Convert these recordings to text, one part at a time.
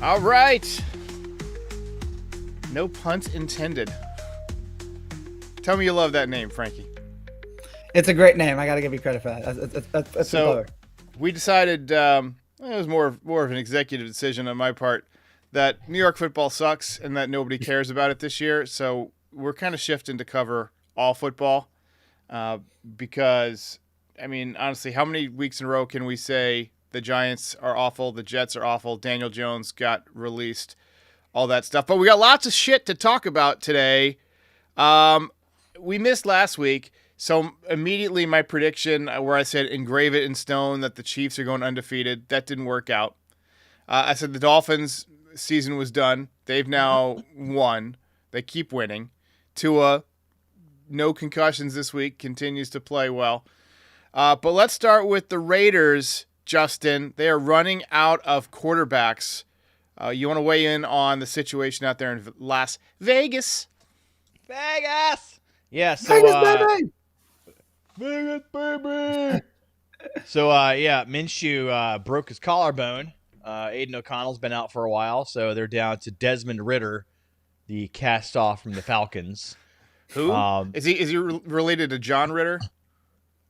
All right. No punt intended. Tell me you love that name, Frankie. It's a great name. I got to give you credit for that. That's So clever. we decided it was more of an executive decision on my part that New York football sucks and that nobody cares about it this year. So we're kind of shifting to cover all football because, I mean, honestly, how many weeks in a row can we say the Giants are awful, the Jets are awful, Daniel Jones got released, all that stuff. But we got lots of shit to talk about today. We missed last week, so immediately my prediction where I said engrave it in stone that the Chiefs are going undefeated, that didn't work out. I said the Dolphins' season was done. They've now won. They keep winning. Tua, no concussions this week, continues to play well. But let's start with the Raiders, Justin. They are running out of quarterbacks. You want to weigh in on the situation out there in Las Vegas? Vegas. Yeah. So Vegas, baby! Vegas, baby. So Minshew broke his collarbone. Aiden O'Connell's been out for a while, so they're down to Desmond Ritter, the cast off from the Falcons. Who is he related to John Ritter?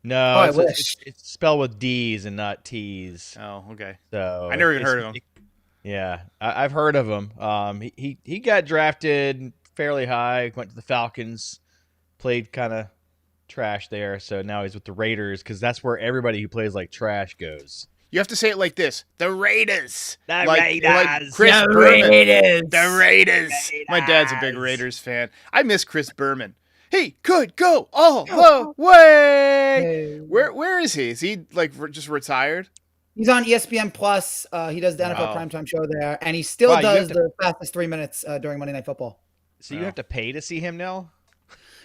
No, I wish. it's spelled with D's and not T's. Oh, okay. So I never even heard of him. Yeah, I've heard of him. He got drafted fairly high, went to the Falcons, played kind of trash there, so now he's with the Raiders because that's where everybody who plays like trash goes. You have to say it like this: the Raiders. The like Raiders. Chris The Berman. Raiders. The Raiders. My dad's a big Raiders. Raiders fan. I miss Chris Berman. He could go all the way. Hey. Where is he? Is he like just retired? He's on ESPN Plus. He does the NFL Wow. primetime show there, and he still Wow, you does have to- the fastest 3 minutes during Monday Night Football. So you have to pay to see him now?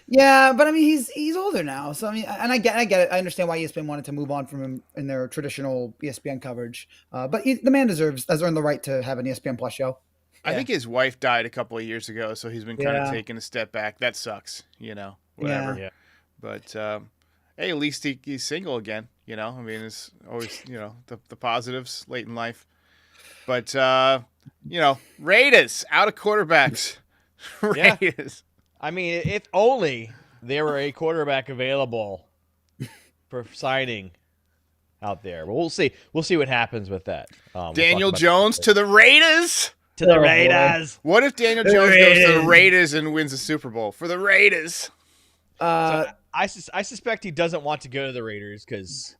Yeah, but I mean, he's older now, so I mean, and I get it. I understand why ESPN wanted to move on from him in their traditional ESPN coverage. But the man has earned the right to have an ESPN Plus show. I Yeah. think his wife died a couple of years ago, so he's been kind of Yeah. taking a step back. That sucks, whatever. Yeah. But hey, at least he's single again. I mean, it's always the positives late in life. But Raiders out of quarterbacks. Yeah. Raiders. I mean, if only there were a quarterback available for signing out there. But we'll see. We'll see what happens with that. We'll Daniel talk about Jones that to the Raiders. to the Oh, boy. Raiders. What if Daniel Jones goes to the Raiders and wins the Super Bowl for the Raiders? Uh, So I suspect he doesn't want to go to the Raiders because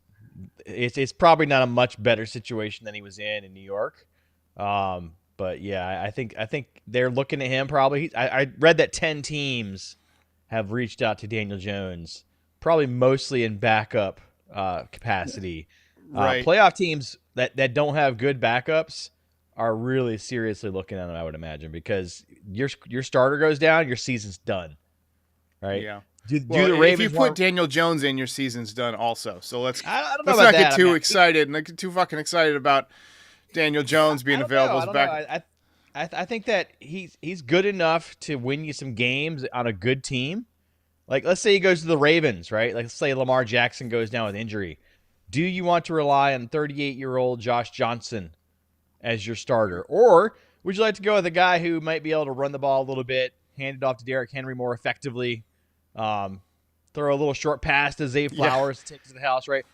it's probably not a much better situation than he was in New York. But yeah, I think they're looking at him probably. I read that 10 teams have reached out to Daniel Jones, probably mostly in backup capacity. Right. Playoff teams that don't have good backups are really seriously looking at him, I would imagine, because your starter goes down, your season's done. Right? Yeah. Do Well, the if Ravens you put want- Daniel Jones in, your season's done also. So let's I don't know not about get that. too I mean, excited and get too fucking excited about Daniel Jones being I don't available know, as I don't back. know. I think that he's good enough to win you some games on a good team. Like, let's say he goes to the Ravens, right? Like, let's say Lamar Jackson goes down with injury. Do you want to rely on 38-year-old Josh Johnson as your starter? Or would you like to go with a guy who might be able to run the ball a little bit, hand it off to Derrick Henry more effectively, throw a little short pass to Zay Flowers, take it to the house, right?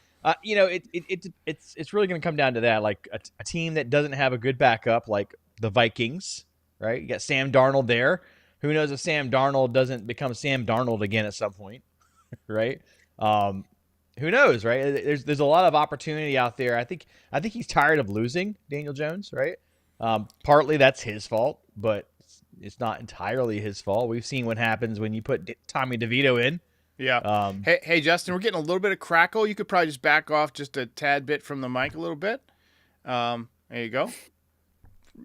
It's really going to come down to that. Like a team that doesn't have a good backup, like the Vikings, right? You got Sam Darnold there. Who knows if Sam Darnold doesn't become Sam Darnold again at some point, right? Who knows, right? There's a lot of opportunity out there. I think he's tired of losing, Daniel Jones, right? Partly that's his fault, but it's not entirely his fault. We've seen what happens when you put Tommy DeVito in. Yeah. Hey, Justin, we're getting a little bit of crackle. You could probably just back off just a tad bit from the mic a little bit. There you go.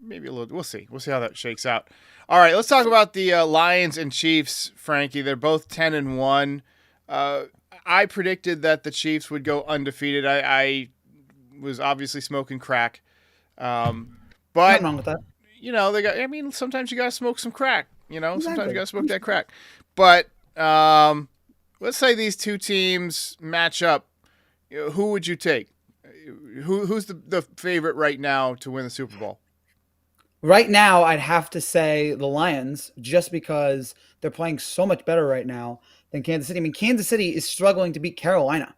Maybe a little. We'll see. We'll see how that shakes out. All right, let's talk about the Lions and Chiefs, Frankie. They're both 10-1. I predicted that the Chiefs would go undefeated. I was obviously smoking crack. nothing But wrong with that. sometimes you got to smoke some crack. Sometimes Exactly. you got to smoke that crack. But let's say these two teams match up. Who would you take? Who's the favorite right now to win the Super Bowl? Right now, I'd have to say the Lions, just because they're playing so much better right now than Kansas City. I mean, Kansas City is struggling to beat Carolina.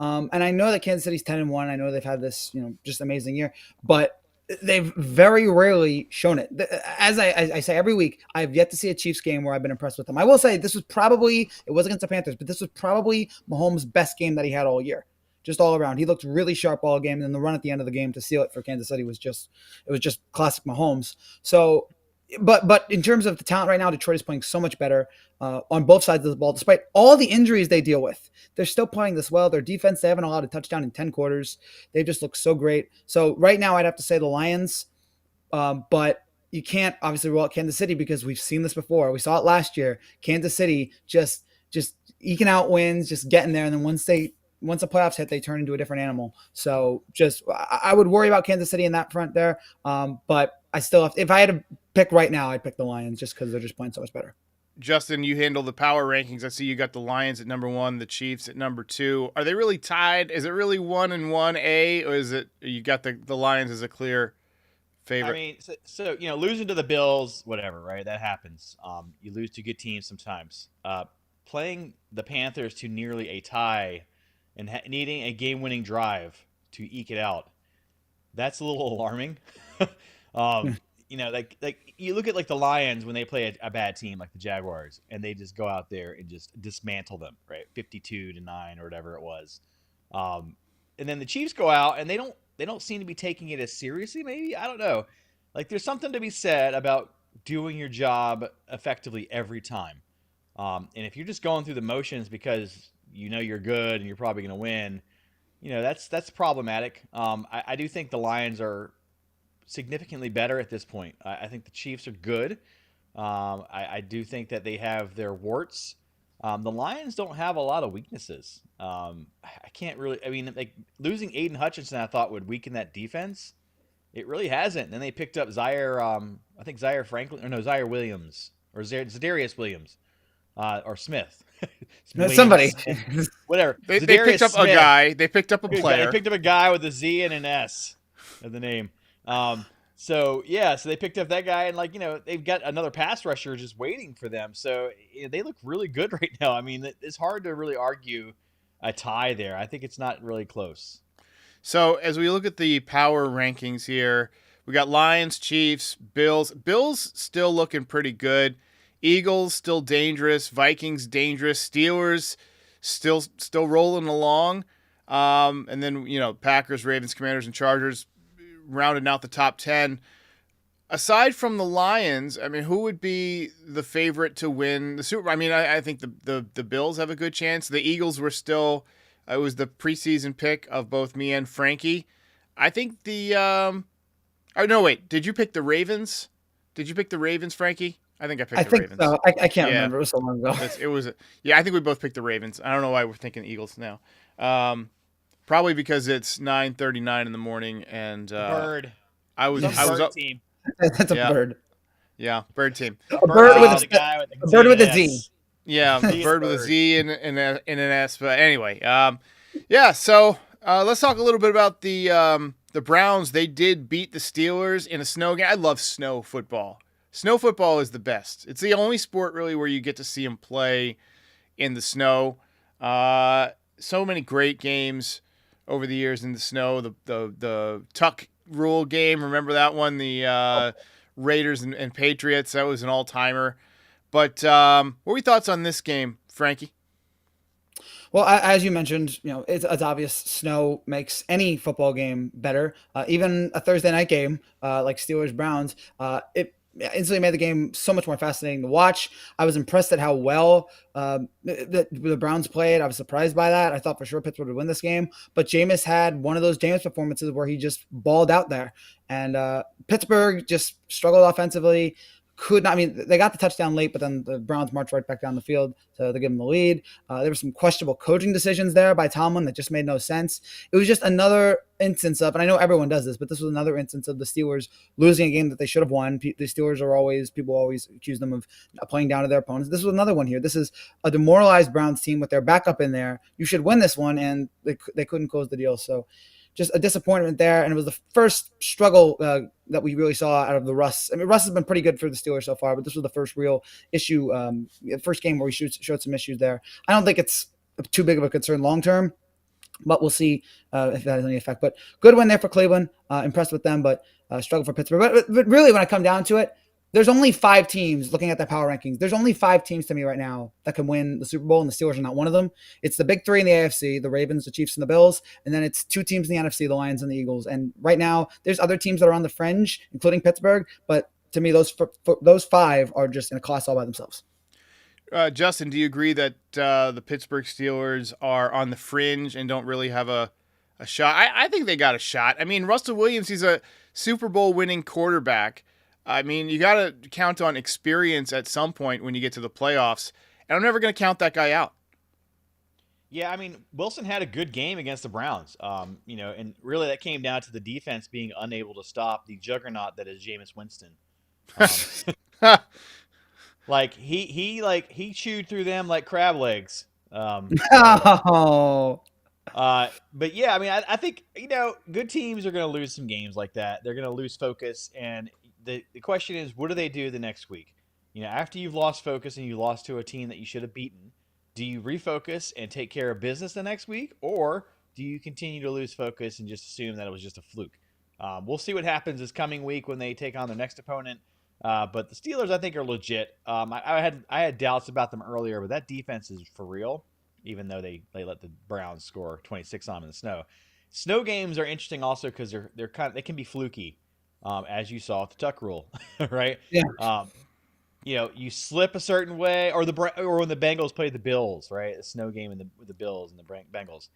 And I know that Kansas City's 10-1. I know they've had this, just amazing year, but they've very rarely shown it. As I say every week, I've yet to see a Chiefs game where I've been impressed with them. I will say this was probably, it was against the Panthers, but this was probably Mahomes' best game that he had all year. Just all around. He looked really sharp all game, and then the run at the end of the game to seal it for Kansas City was just classic Mahomes. So but in terms of the talent right now, Detroit is playing so much better on both sides of the ball, despite all the injuries they deal with. They're still playing this well. Their defense, they haven't allowed a touchdown in 10 quarters. They just look so great. So right now, I'd have to say the Lions, but you can't obviously rule out Kansas City because we've seen this before. We saw it last year. Kansas City just eking out wins, just getting there, and then once the playoffs hit, they turn into a different animal. So I would worry about Kansas City in that front there. But I still if I had to pick right now, I'd pick the Lions just because they're just playing so much better. Justin, you handle the power rankings. I see you got the Lions at number 1, the Chiefs at number 2. Are they really tied? Is it really 1 and 1A, or is it you got the Lions as a clear favorite? I mean, so losing to the Bills, whatever, right? That happens. You lose to good teams sometimes. Playing the Panthers to nearly a tie and needing a game-winning drive to eke it out, that's a little alarming. Like you look at like the Lions when they play a bad team like the Jaguars, and they just go out there and just dismantle them, right? 52-9 or whatever it was. And then the Chiefs go out and they don't seem to be taking it as seriously. Maybe, I don't know. Like there's something to be said about doing your job effectively every time. And if you're just going through the motions because you're good and you're probably going to win, that's problematic. I do think the Lions are significantly better at this point. I think the Chiefs are good. I do think that they have their warts. The Lions don't have a lot of weaknesses. I can't really. I mean, like losing Aiden Hutchinson, I thought would weaken that defense. It really hasn't. And then they picked up Zaire. I think Zaire Franklin, or no, Zaire Williams, or Zadarius Williams, or Smith. Somebody, whatever. They picked up a guy. They picked up a player. They picked up a guy with a Z and an S of the name. So they picked up that guy, and they've got another pass rusher just waiting for them. So they look really good right now. I mean, it's hard to really argue a tie there. I think it's not really close. So as we look at the power rankings here, we got Lions, Chiefs, Bills. Bills still looking pretty good. Eagles still dangerous. Vikings dangerous. Steelers still rolling along. And then Packers, Ravens, Commanders, and Chargers rounding out the top 10. Aside from the Lions, I mean, who would be the favorite to win the Super Bowl? I mean, I think the Bills have a good chance. The Eagles were still, it was the preseason pick of both me and Frankie. I think did you pick the Ravens? Did you pick the Ravens, Frankie? I think I picked the Ravens. So. I can't remember. It was so long ago. I think we both picked the Ravens. I don't know why we're thinking Eagles now. Probably because it's 9:39 in the morning, and bird. I was up. Team. That's a bird. Yeah, bird team. A bird with a Z. Yeah, a bird with a Z and an S. But anyway, So let's talk a little bit about the Browns. They did beat the Steelers in a snow game. I love snow football. Snow football is the best. It's the only sport really where you get to see them play in the snow. So many great games over the years in the snow. The tuck rule game, remember that one? The Raiders and Patriots, that was an all-timer. But what were your thoughts on this game, Frankie? Well, as you mentioned, it's obvious snow makes any football game better. Even a Thursday night game like Steelers-Browns, it instantly made the game so much more fascinating to watch. I was impressed at how well the Browns played. I was surprised by that. I thought for sure Pittsburgh would win this game, but Jameis had one of those Jameis performances where he just balled out there, and Pittsburgh just struggled offensively. They got the touchdown late, but then the Browns marched right back down the field to give them the lead. There were some questionable coaching decisions there by Tomlin that just made no sense. It was just another instance of, and I know everyone does this, but this was another instance of the Steelers losing a game that they should have won. The Steelers people always accuse them of playing down to their opponents. This was another one here. This is a demoralized Browns team with their backup in there. You should win this one, and they couldn't close the deal. So just a disappointment there. And it was the first struggle that we really saw out of the Russ. I mean, Russ has been pretty good for the Steelers so far, but this was the first real issue, first game where we showed some issues there. I don't think it's too big of a concern long term, but we'll see if that has any effect. But good win there for Cleveland. Impressed with them, but struggle for Pittsburgh. But really, when I come down to it, there's only 5 teams looking at the power rankings. There's only 5 teams to me right now that can win the Super Bowl, and the Steelers are not one of them. It's the big 3 in the AFC, the Ravens, the Chiefs, and the Bills. And then it's 2 teams in the NFC, the Lions and the Eagles. And right now, there's other teams that are on the fringe, including Pittsburgh. But to me, those 5 are just in a class all by themselves. Justin, do you agree that the Pittsburgh Steelers are on the fringe and don't really have a shot? I think they got a shot. I mean, Russell Williams, he's a Super Bowl winning quarterback. I mean, you got to count on experience at some point when you get to the playoffs, and I'm never going to count that guy out. Yeah, I mean, Wilson had a good game against the Browns, and really that came down to the defense being unable to stop the juggernaut that is Jameis Winston. Like he chewed through them like crab legs. Oh. But yeah, I mean, I think good teams are going to lose some games like that. They're going to lose focus, and the question is, what do they do the next week? After you've lost focus and you lost to a team that you should have beaten, do you refocus and take care of business the next week, or do you continue to lose focus and just assume that it was just a fluke? We'll see what happens this coming week when they take on their next opponent. But the Steelers, I think, are legit. I had doubts about them earlier, but that defense is for real. Even though they let the Browns score 26 on them in the snow. Snow games are interesting also because they can be fluky, as you saw with the Tuck rule, right? Yeah. You slip a certain way, or when the Bengals played the Bills, right? The snow game with the Bills and the Bengals.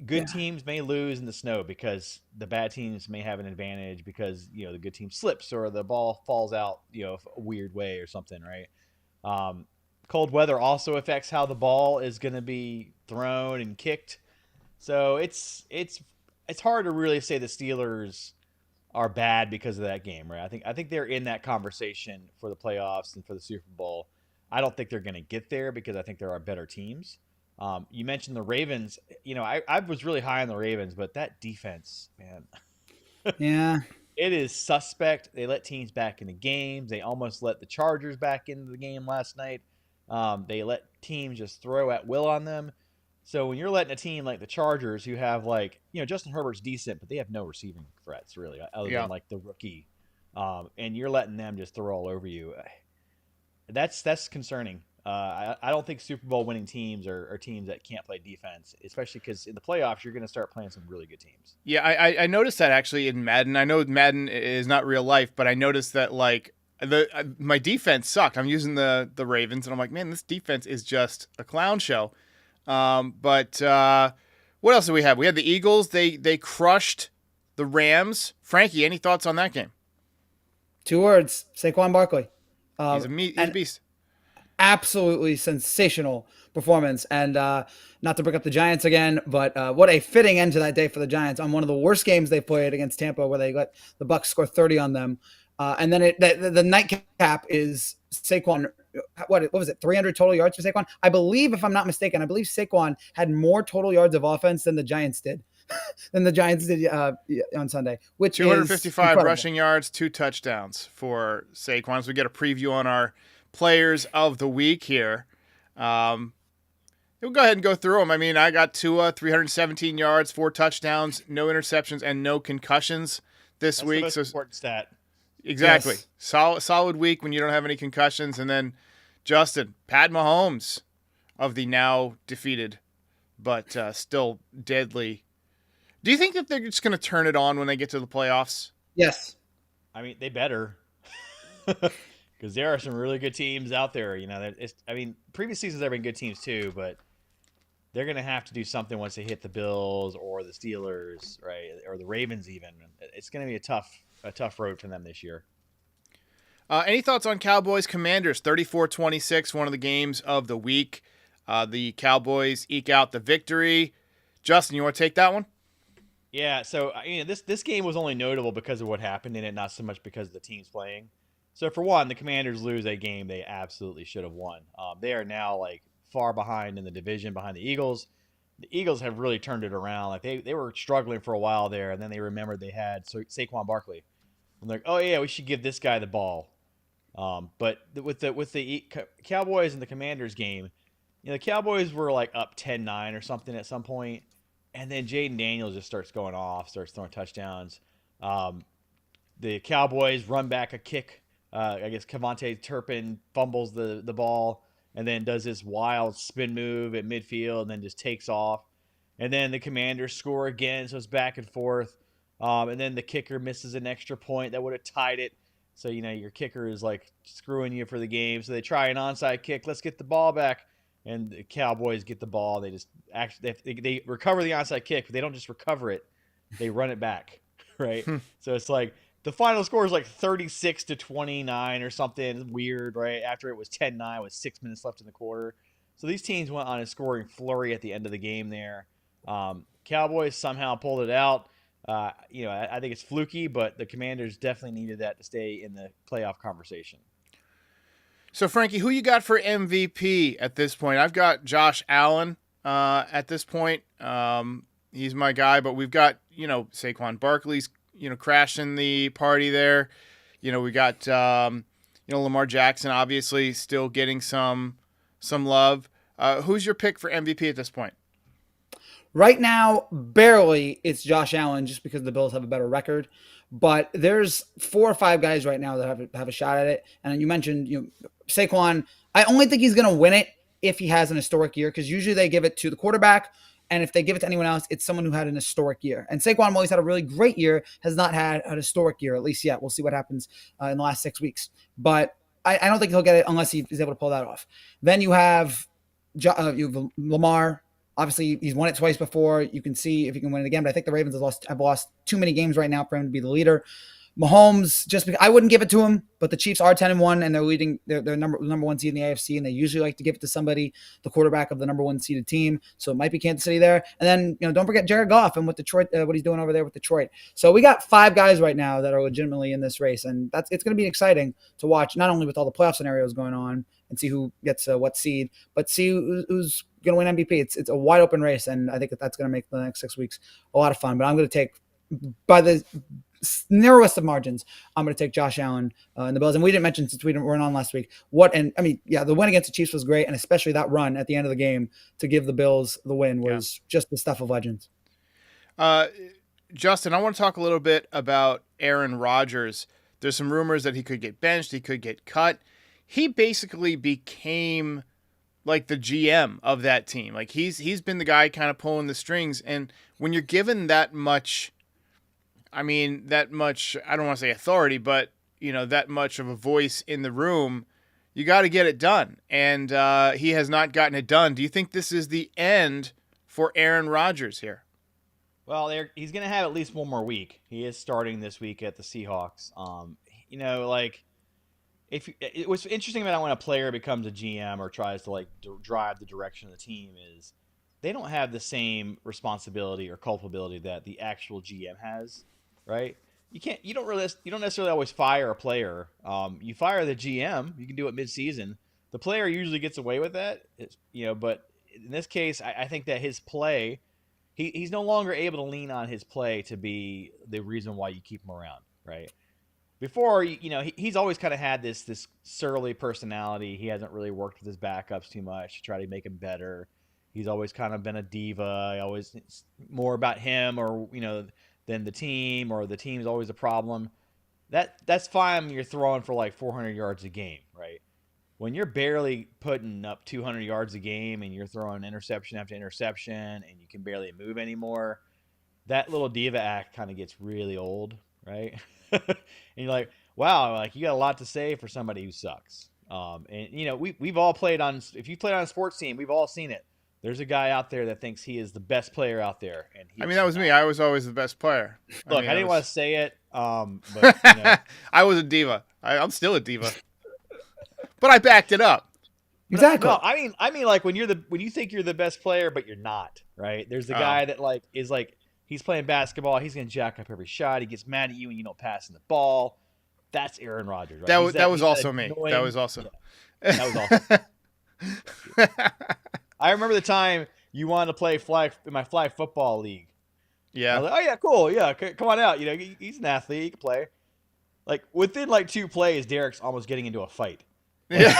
Good teams may lose in the snow because the bad teams may have an advantage because the good team slips or the ball falls out a weird way or something, right? Cold weather also affects how the ball is going to be thrown and kicked, so it's hard to really say the Steelers are bad because of that game, right? I think they're in that conversation for the playoffs and for the Super Bowl. I don't think they're going to get there because I think there are better teams. You mentioned the Ravens. I was really high on the Ravens, but that defense, man. Yeah. It is suspect. They let teams back into games. They almost let the Chargers back into the game last night. They let teams just throw at will on them. So when you're letting a team like the Chargers, who have Justin Herbert's decent, but they have no receiving threats really, other than the rookie, and you're letting them just throw all over you, that's concerning. I don't think Super Bowl winning teams are teams that can't play defense, especially because in the playoffs you're going to start playing some really good teams. Yeah, I noticed that actually in Madden. I know Madden is not real life, but I noticed that my defense sucked. I'm using the Ravens, and I'm like, man, this defense is just a clown show. But what else do we have? We had the Eagles. They crushed the Rams. Frankie, any thoughts on that game? 2 words: Saquon Barkley. He's a beast. Absolutely sensational performance. And not to bring up the Giants again, but what a fitting end to that day for the Giants on one of the worst games they played against Tampa, where they let the Bucs score 30 on them. And then the nightcap is Saquon. What was it? 300 total yards for Saquon. I believe, if I'm not mistaken, Saquon had more total yards of offense than the Giants did. On Sunday, which 255 rushing yards, 2 touchdowns for Saquon. So we get a preview on our players of the week here. We'll go ahead and go through them. I mean, I got Tua, 317 yards, 4 touchdowns, no interceptions, and no concussions this week. That's the most important stat. Exactly. Yes. Solid week when you don't have any concussions. And then Justin, Pat Mahomes of the now defeated but still deadly. Do you think that they're just going to turn it on when they get to the playoffs? Yes. I mean, they better. Because there are some really good teams out there. Previous seasons there have been good teams too, but they're going to have to do something once they hit the Bills or the Steelers, right, or the Ravens even. It's going to be a tough road for them this year. Any thoughts on Cowboys Commanders? 34-26, one of the games of the week. The Cowboys eke out the victory. Justin, you want to take that one? Yeah, so this game was only notable because of what happened in it, not so much because of the teams playing. So for one, the Commanders lose a game they absolutely should have won. They are now far behind in the division, behind the Eagles. The Eagles have really turned it around. They were struggling for a while there, and then they remembered they had Saquon Barkley. I'm like, oh yeah, we should give this guy the ball. But with the Cowboys and the Commanders game, the Cowboys were like up 10-9 or something at some point, and then Jaden Daniels just starts going off, starts throwing touchdowns. The Cowboys run back a kick. I guess Cavante Turpin fumbles the ball and then does this wild spin move at midfield and then just takes off. And then the Commanders score again, so it's back and forth. And then the kicker misses an extra point that would have tied it. So, your kicker is like screwing you for the game. So they try an onside kick. Let's get the ball back. And the Cowboys get the ball. They just they recover the onside kick, but they don't just recover it. They run it back, right? So it's like the final score is like 36-29 or something weird, right? After it was 10-9 with 6 minutes left in the quarter. So these teams went on a scoring flurry at the end of the game there. Cowboys somehow pulled it out. I think it's fluky, but the Commanders definitely needed that to stay in the playoff conversation. So, Frankie, who you got for MVP at this point? I've got Josh Allen at this point. He's my guy, but we've got, Saquon Barkley's, crashing the party there. We got, Lamar Jackson obviously still getting some love. Who's your pick for MVP at this point? Right now, barely it's Josh Allen just because the Bills have a better record. But there's 4 or 5 guys right now that have a shot at it. And you mentioned, Saquon. I only think he's going to win it if he has an historic year, because usually they give it to the quarterback. And if they give it to anyone else, it's someone who had an historic year. And Saquon, while he's had a really great year, has not had an historic year, at least yet. We'll see what happens in the last 6 weeks. But I don't think he'll get it unless he's able to pull that off. Then you have Lamar. Obviously, he's won it twice before. You can see if he can win it again. But I think the Ravens have lost too many games right now for him to be the leader. Mahomes, just because I wouldn't give it to him, but the Chiefs are 10-1 and they're leading. They're number one seed in the AFC, and they usually like to give it to somebody, the quarterback of the number 1 seeded team. So it might be Kansas City there. And then don't forget Jared Goff and with Detroit, what he's doing over there with Detroit. So we got 5 guys right now that are legitimately in this race, and it's going to be exciting to watch. Not only with all the playoff scenarios going on and see who gets what seed, but see who's going to win MVP. It's a wide open race, and I think that's going to make the next 6 weeks a lot of fun. But I'm going to take, by the narrowest of margins, I'm going to take Josh Allen and the Bills. And we didn't mention, since we weren't on last week, the win against the Chiefs was great, and especially that run at the end of the game to give the Bills the win was just the stuff of legends. Justin, I want to talk a little bit about Aaron Rodgers. There's some rumors that he could get benched, he could get cut. He basically became like the GM of that team. Like he's been the guy kind of pulling the strings. And when you're given that much, I don't want to say authority, but that much of a voice in the room, you got to get it done. And he has not gotten it done. Do you think this is the end for Aaron Rodgers here? Well, he's going to have at least one more week. He is starting this week at the Seahawks. What's interesting about when a player becomes a GM or tries to drive the direction of the team is they don't have the same responsibility or culpability that the actual GM has, right? You don't necessarily always fire a player. You fire the GM, you can do it mid-season. The player usually gets away with that, but in this case, I think that his play, he's no longer able to lean on his play to be the reason why you keep him around, right? Before, he's always kind of had this surly personality. He hasn't really worked with his backups too much to try to make him better. He's always kind of been a diva. It's more about him or, than the team, or the team's always a problem. That's fine when you're throwing for like 400 yards a game, right? When you're barely putting up 200 yards a game and you're throwing interception after interception and you can barely move anymore, that little diva act kind of gets really old, right? And you're like, wow, you got a lot to say for somebody who sucks. We've all played on. If you played on a sports team, we've all seen it. There's a guy out there that thinks he is the best player out there, and that was me. I was always the best player. Look, I didn't want to say it, but I was a diva. I'm still a diva, but I backed it up. Exactly. No, I mean, when you think you're the best player, but you're not, right? There's the guy that is he's playing basketball. He's going to jack up every shot. He gets mad at you when you don't pass him the ball. That's Aaron Rodgers, right? That was also me. That was also. Yeah, that was awesome. I remember the time you wanted to play in my flag football league. Yeah. I was like, oh yeah, cool. Yeah, come on out. He's an athlete. He can play. Like within like 2 plays, Derek's almost getting into a fight. Yeah.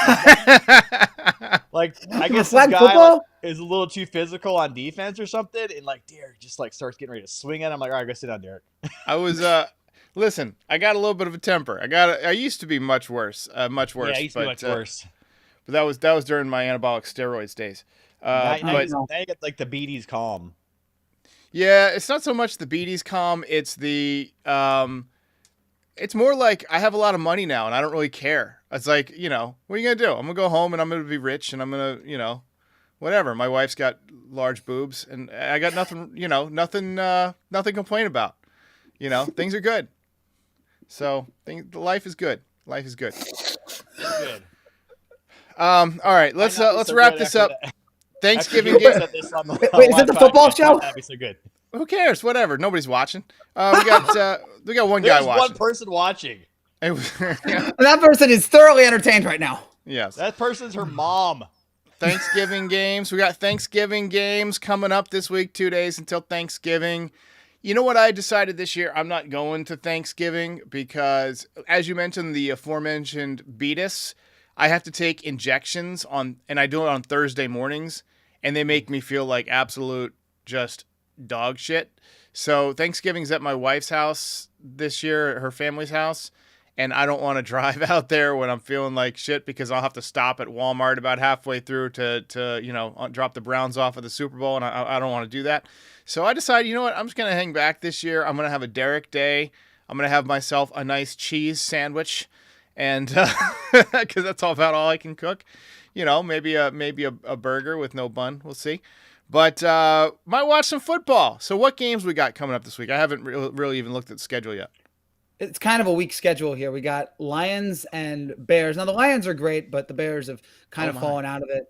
Like I The guess this flag guy football? like, is a little too physical on defense or something, and like Derek just like starts getting ready to swing at him. I'm like, all right, go sit down, Derek. I was listen, I got a little bit of a temper. I used to be much worse. Much worse. Yeah, he used to be much worse. But that was during my anabolic steroids days. Now But you get like the beaties calm. yeah, it's not so much the beaties calm, it's the it's more like I have a lot of money now and I don't really care. It's like, what are you going to do? I'm going to go home and I'm going to be rich and I'm going to, whatever. My wife's got large boobs and I got nothing, nothing to complain about. Things are good. So, life is good. Life is good. Good. All right, let's wrap this up. Thanksgiving Wait, game. Wait, is it the football show? That'd be so good. Who cares? Whatever. Nobody's watching. We got one guy There's watching. one person watching. Yeah. That person is thoroughly entertained right now. Yes. That person's her mom. Thanksgiving games. We got Thanksgiving games coming up this week, 2 days until Thanksgiving. You know what I decided this year? I'm not going to Thanksgiving because, as you mentioned, the aforementioned Beatus, I have to take injections and I do it on Thursday mornings, and they make me feel like absolute just dog shit. So Thanksgiving's at my wife's house this year, at her family's house, and I don't want to drive out there when I'm feeling like shit because I'll have to stop at Walmart about halfway through to drop the Browns off at the Super Bowl, and I don't want to do that. So I decided, you know what, I'm just going to hang back this year. I'm going to have a Derek day. I'm going to have myself a nice cheese sandwich, and because that's about all I can cook. Maybe a burger with no bun. We'll see. But might watch some football. So what games we got coming up this week? I haven't really even looked at the schedule yet. It's kind of a weak schedule here. We got Lions and Bears. Now the Lions are great, but the Bears have kind of fallen out of it.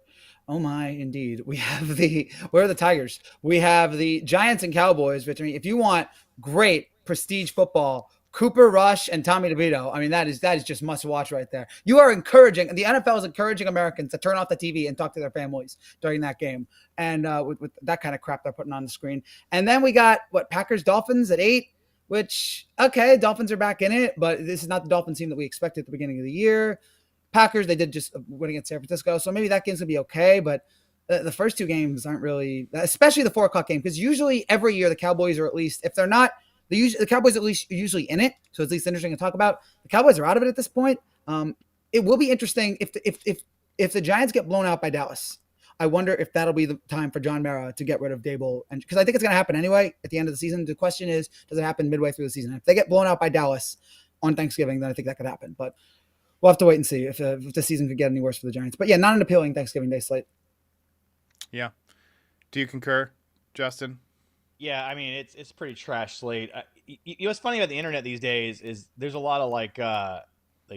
Oh my, indeed. Where are the Tigers? We have the Giants and Cowboys, which, I mean, if you want great prestige football, Cooper Rush and Tommy DeVito, I mean, that is just must watch right there. You are encouraging, the NFL is encouraging Americans to turn off the TV and talk to their families during that game. And with that kind of crap they're putting on the screen. And then we got Packers Dolphins at 8, which, okay, Dolphins are back in it, but this is not the Dolphins team that we expected at the beginning of the year. Packers, they did just win against San Francisco, so maybe that game's gonna be okay, but the first 2 games aren't really, especially the 4:00 game, because usually every year the Cowboys are, at least, if they're not, the Cowboys at least usually in it, so it's at least interesting to talk about. The Cowboys are out of it at this point. It will be interesting if the Giants get blown out by Dallas. I wonder if that'll be the time for John Mara to get rid of Dable, and because I think it's going to happen anyway at the end of the season. The question is, does it happen midway through the season? If they get blown out by Dallas on Thanksgiving, then I think that could happen. But we'll have to wait and see if the season could get any worse for the Giants. But yeah, not an appealing Thanksgiving Day slate. Yeah. Do you concur, Justin? Yeah, I mean it's a pretty trash slate. What's funny about the internet these days is there's a lot of like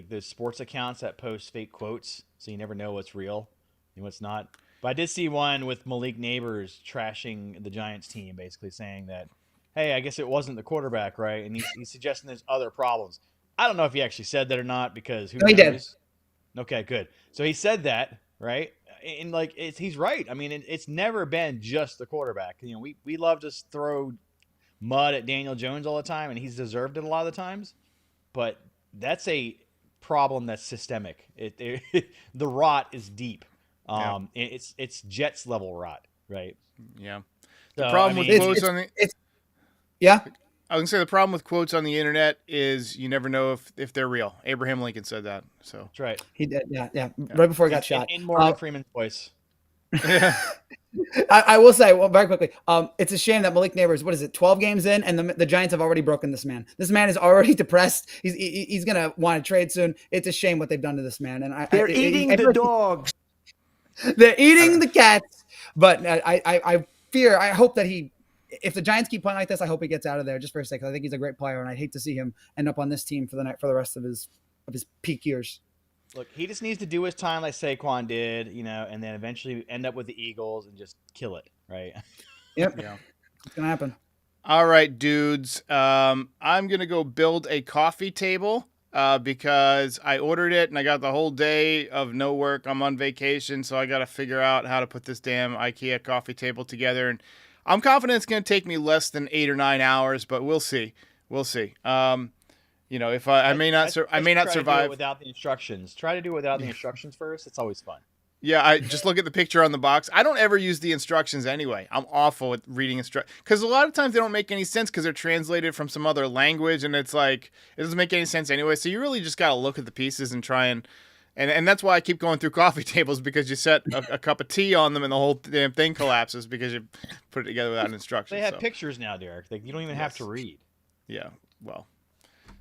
those sports accounts that post fake quotes, so you never know what's real and what's not. But I did see one with Malik Neighbors trashing the Giants team, basically saying that, hey, I guess it wasn't the quarterback, right? And he's suggesting there's other problems. I don't know if he actually said that or not, because who knows? He did. Okay, good. So he said that, right? And like he's right. I mean, it's never been just the quarterback. We love to throw mud at Daniel Jones all the time, and he's deserved it a lot of the times. But that's a problem that's systemic. The rot is deep. It's Jets level rot, right? Yeah. The problem with quotes on the yeah. I was gonna say the problem with quotes on the internet is you never know if they're real. Abraham Lincoln said that. So that's right. He did. Yeah. Right before he got shot. In Morgan Freeman's voice. yeah. I will say, very quickly, it's a shame that Malik Neighbors, 12 games in, and the Giants have already broken this man. This man is already depressed. He's going to want to trade soon. It's a shame what they've done to this man. And they're eating the dogs. They're eating the cats. But I hope that if the Giants keep playing like this, I hope he gets out of there just for a second. I think he's a great player, and I'd hate to see him end up on this team for the rest of his peak years. Look, he just needs to do his time like Saquon did, and then eventually end up with the Eagles and just kill it, right? Yep. Yeah. It's going to happen. All right, dudes. I'm going to go build a coffee table because I ordered it and I got the whole day of no work. I'm on vacation, so I got to figure out how to put this damn IKEA coffee table together. And I'm confident it's going to take me less than 8 or 9 hours, but we'll see. We'll see. if I may not, I may not try to do it survive. without the instructions. Try to do it without the instructions first. It's always fun. Yeah, I just look at the picture on the box. I don't ever use the instructions anyway. I'm awful at reading instructions because a lot of times they don't make any sense because they're translated from some other language, and it's like it doesn't make any sense anyway. So you really just got to look at the pieces and try and that's why I keep going through coffee tables, because you set a cup of tea on them and the whole damn thing collapses because you put it together without instructions. They have pictures now, Derek. Like, you don't even have to read. Yeah, well,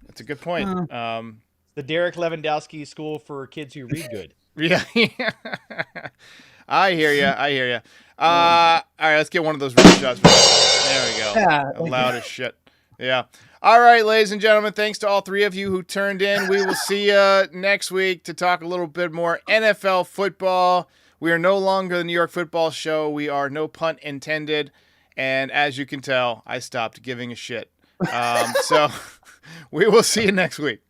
that's a good point. The Derek Lewandowski School for Kids Who Read Good. Yeah. I hear you. All right, let's get one of those rim shots. There we go. Yeah. Loud as shit. Yeah. All right, ladies and gentlemen, thanks to all three of you who turned in. We will see you next week to talk a little bit more NFL football. We are no longer the New York Football Show. We are, no pun intended. And as you can tell, I stopped giving a shit. So we will see you next week.